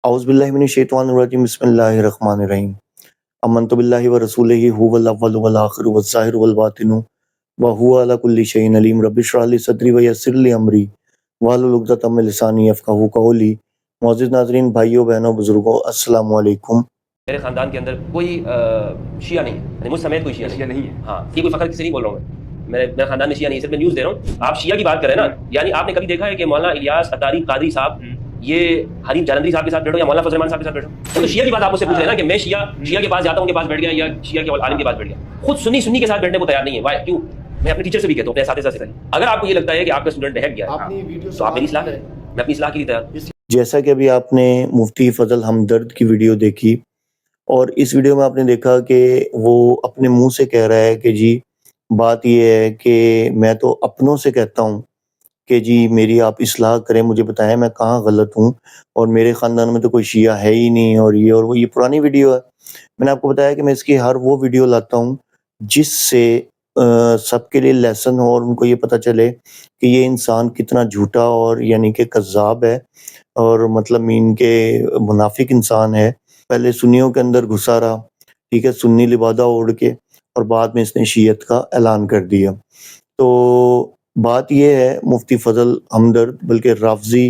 अऊज़ु बिल्लाहि मिनश्शैतानिर्रजीम बिस्मिल्लाहिर्रहमानिर्रहीम। आमनतु बिल्लाहि व रसूलिहि हुवल अव्वलु वल आखिरु वज़्ज़ाहिरु वल बातिनु व हुवा अला कुल्लि शैइन अलीम। रब्बि इश्रह ली सदरी व यस्सिर ली अमरी वहलुल उक़दतम मिन लिसानी यफ़क़हू क़ौली। मुअज़्ज़िज़ नाज़रीन, भाइयों बहनों बुज़ुर्गों, अस्सलामु अलैकुम। मेरे ख़ानदान के अंदर कोई शिया नहीं है, यानी मुझ समेत कोई शिया नहीं है। हाँ, ये कोई फ़ख्र किसी नहीं बोल रहा हूँ मैं। मेरे ख़ानदान में शिया नहीं है, सिर्फ मैं न्यूज़ दे रहा हूँ। आप शिया की बात करें ना, यानी आपने कभी देखा है कि मौलाना इलियास अतारी कादरी साहब ये हनीफ जालंधरी साहब के साथ बैठो या मौलाना फजल रहमान साहब के साथ बैठो? तो शिया की बात आप मुझसे पूछ रहे हैं ना कि मैं शिया के पास जाता हूँ, उनके पास बैठ गया, या शिया के आलिम के पास बैठ गया। खुद सुन्नी के साथ बैठने को तैयार नहीं है। वाई? क्यों? मैं अपने टीचर से भी कहता हूँ, अपने साथी से। अगर आपको ये लगता है कि आपका स्टूडेंट बहक गया तो आप मेरी इस्लाह करें, मैं अपनी इस्लाह के लिए तैयार। जैसा कि अभी आपने मुफ्ती फजल हमदर्द की वीडियो देखी, और इस वीडियो में आपने देखा कि वो अपने मुंह से कह रहा है कि जी बात ये है कि मैं तो अपनों से कहता हूँ कि जी मेरी आप इस्लाह करें, मुझे बताएं मैं कहाँ गलत हूँ, और मेरे ख़ानदान में तो कोई शिया है ही नहीं, और ये और वो। ये पुरानी वीडियो है। मैंने आपको बताया कि मैं इसकी हर वो वीडियो लाता हूँ जिससे सबके लिए लेसन हो और उनको ये पता चले कि ये इंसान कितना झूठा और यानी कि कज़्ज़ाब है, और मतलब मीन के मुनाफिक इंसान है। पहले सुन्नियों के अंदर घुसा रहा, ठीक है, सुन्नी लिबादा ओढ़ के, और बाद में इसने शियत का ऐलान कर दिया। तो बात ये है मुफ्ती फजल हमदर्द, बल्कि राफ़ज़ी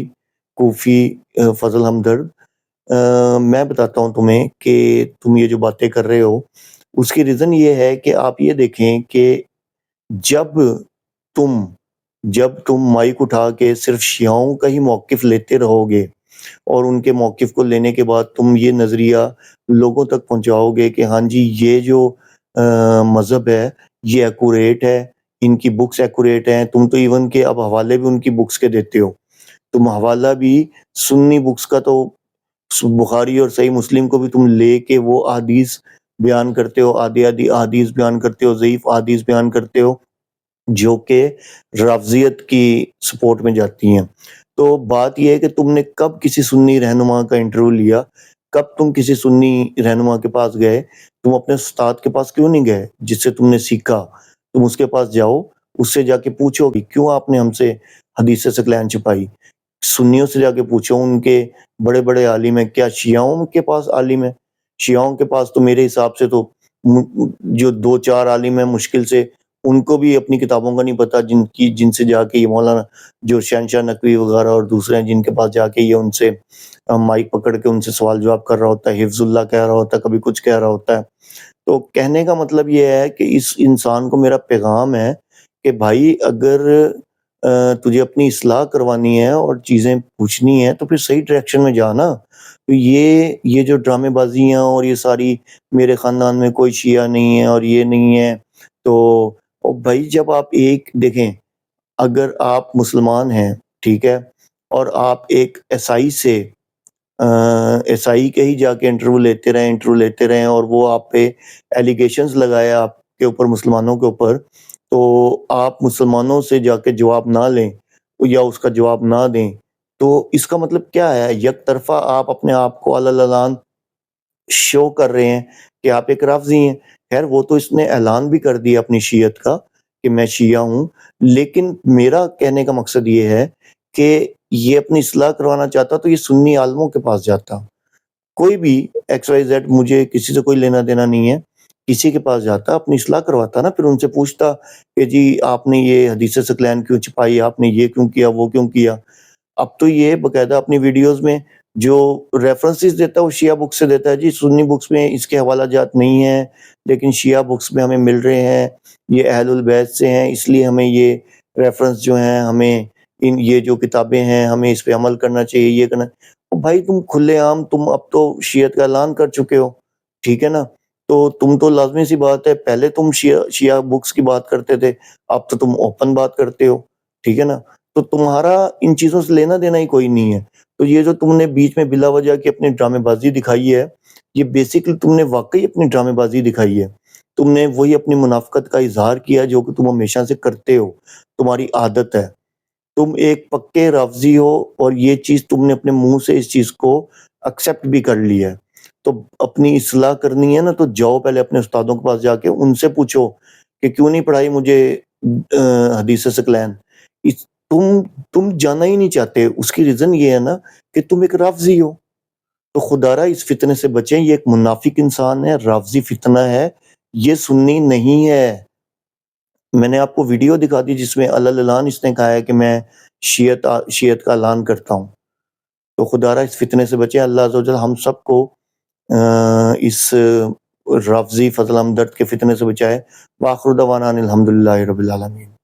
कूफ़ी फजल हमदर्द, मैं बताता हूँ तुम्हें कि तुम ये जो बातें कर रहे हो उसकी रीज़न ये है कि आप ये देखें कि जब तुम जब तुम माइक उठा के सिर्फ शियाओं का ही मौक़िफ़ लेते रहोगे, और उनके मौक़िफ़ को लेने के बाद तुम ये नज़रिया लोगों तक पहुँचाओगे कि हाँ जी ये जो मज़हब है ये एक्यूरेट है, इनकी बुक्स एक्यूरेट हैं। तुम तो इवन के अब हवाले भी उनकी बुक्स के देते हो। तुम हवाला भी सुन्नी बुक्स का तो बुखारी और सही मुस्लिम को भी तुम लेके वो अहादीस बयान करते हो, आधी-आधी अहादीस बयान करते हो, ज़ईफ़ अहादीस बयान करते हो, जो कि राफ़ज़ियत की सपोर्ट में जाती हैं। तो बात ये है कि तुमने कब किसी सुन्नी रहनुमा का इंटरव्यू लिया? कब तुम किसी सुन्नी रहनुमा के पास गए? तुम अपने उस्ताद के पास क्यों नहीं गए जिससे तुमने सीखा? तुम उसके पास जाओ, उससे जाके पूछो कि क्यों आपने हमसे हदीस सक़लैन छुपाई? सुन्नियों से जाके पूछो, उनके बड़े-बड़े आलिम हैं। क्या शियाओं के पास आलिम है? शियाओं के पास तो मेरे हिसाब से तो जो 2-4 आलिम हैं मुश्किल से, उनको भी अपनी किताबों का नहीं पता, जिनसे जाके ये मौलाना जो शहनशाह नकवी वगैरह और दूसरे हैं, जिनके पास जाके ये उनसे माइक पकड़ के उनसे सवाल जवाब कर रहा होता है, हिफ्ज़ुल्लाह कह रहा होता है, कभी कुछ कह रहा होता है। तो कहने का मतलब ये है कि इस इंसान को मेरा पैगाम है कि भाई अगर तुझे अपनी इस्लाह करवानी है और चीज़ें पूछनी है तो फिर सही डायरेक्शन में जा ना। तो ये जो ड्रामेबाज़ियाँ और ये सारी मेरे ख़ानदान में कोई शिया नहीं है और ये नहीं है, तो ओ भाई जब आप एक देखें, अगर आप मुसलमान हैं, ठीक है, और आप एक ईसाई से ईसाई के ही जाके इंटरव्यू लेते रहें और वो आप पे एलिगेशंस लगाए आपके ऊपर, मुसलमानों के ऊपर, तो आप मुसलमानों से जाके जवाब ना लें या उसका जवाब ना दें, तो इसका मतलब क्या है? एक तरफ़ा आप अपने आप को अलल-अलान शो कर रहे हैं कि आप एक राफ़ज़ी हैं। ख़ैर वो तो इसने ऐलान भी कर दिया अपनी शियत का कि मैं शिया हूँ, लेकिन मेरा कहने का मकसद ये है कि ये अपनी इस्लाह करवाना चाहता तो ये सुन्नी आलिमों के पास जाता। कोई भी एक्स वाई ज़ेड, मुझे किसी से कोई लेना-देना नहीं है, किसी के पास जाता, अपनी इस्लाह करवाता ना, फिर उनसे पूछता कि जी आपने ये हदीस सक़लैन क्यों छुपाई, आपने ये क्यों किया, वो क्यों किया? अब तो ये बाकायदा अपनी वीडियोज़ में जो रेफ़रेंसेस देता है वो शिया बुक से देता है। जी सुन्नी बुक्स में इसके हवालाजात नहीं हैं, लेकिन शिया बुक्स में हमें मिल रहे हैं, ये अहलुल बैत से हैं, इसलिए हमें ये रेफ़रेंस जो हैं, हमें ये जो किताबें हैं हमें इस पे अमल करना चाहिए, ये करना। ओ भाई तुम खुलेआम तुम अब तो शियत का ऐलान कर चुके हो, ठीक है ना? तो तुम तो लाज़मी सी बात है, पहले तुम शिया बुक्स की बात करते थे, अब तो तुम ओपन बात करते हो, ठीक है ना? तो तुम्हारा इन चीज़ों से लेना-देना ही कोई नहीं है। तो ये जो तुमने बीच में बिला वजह की अपनी ड्रामेबाज़ी दिखाई है, ये बेसिकली तुमने वाक़ई अपनी ड्रामेबाज़ी दिखाई है। तुमने वही अपनी मुनाफ़िक़त का इज़हार किया जो कि तुम हमेशा से करते हो, तुम्हारी आदत है। तुम एक पक्के राफ़ज़ी हो और ये चीज़ तुमने अपने मुँह से इस चीज़ को एक्सेप्ट भी कर लिया है। तो अपनी इस्लाह करनी है ना, तो जाओ पहले अपने उस्तादों के पास जाके उनसे पूछो कि क्यों नहीं पढ़ाई मुझे हदीस सक़लैन। इस तुम जाना ही नहीं चाहते, उसकी रीज़न ये है ना कि तुम एक राफ़ज़ी हो। تو خدا را اس فتنے سے بچیں، یہ ایک منافق انسان ہے، رافضی فتنہ ہے، یہ سنی نہیں ہے۔ میں نے آپ کو ویڈیو دکھا دی جس میں اعلان اس نے کہا ہے کہ میں شیعت کا اعلان کرتا ہوں۔ تو خدا را اس فتنے سے بچے، اللہ عز و جل ہم سب کو اس رافضی فضل ہمدرد کے فتنے سے بچائے۔ وآخر دعوانا ان الحمدللہ رب العالمین۔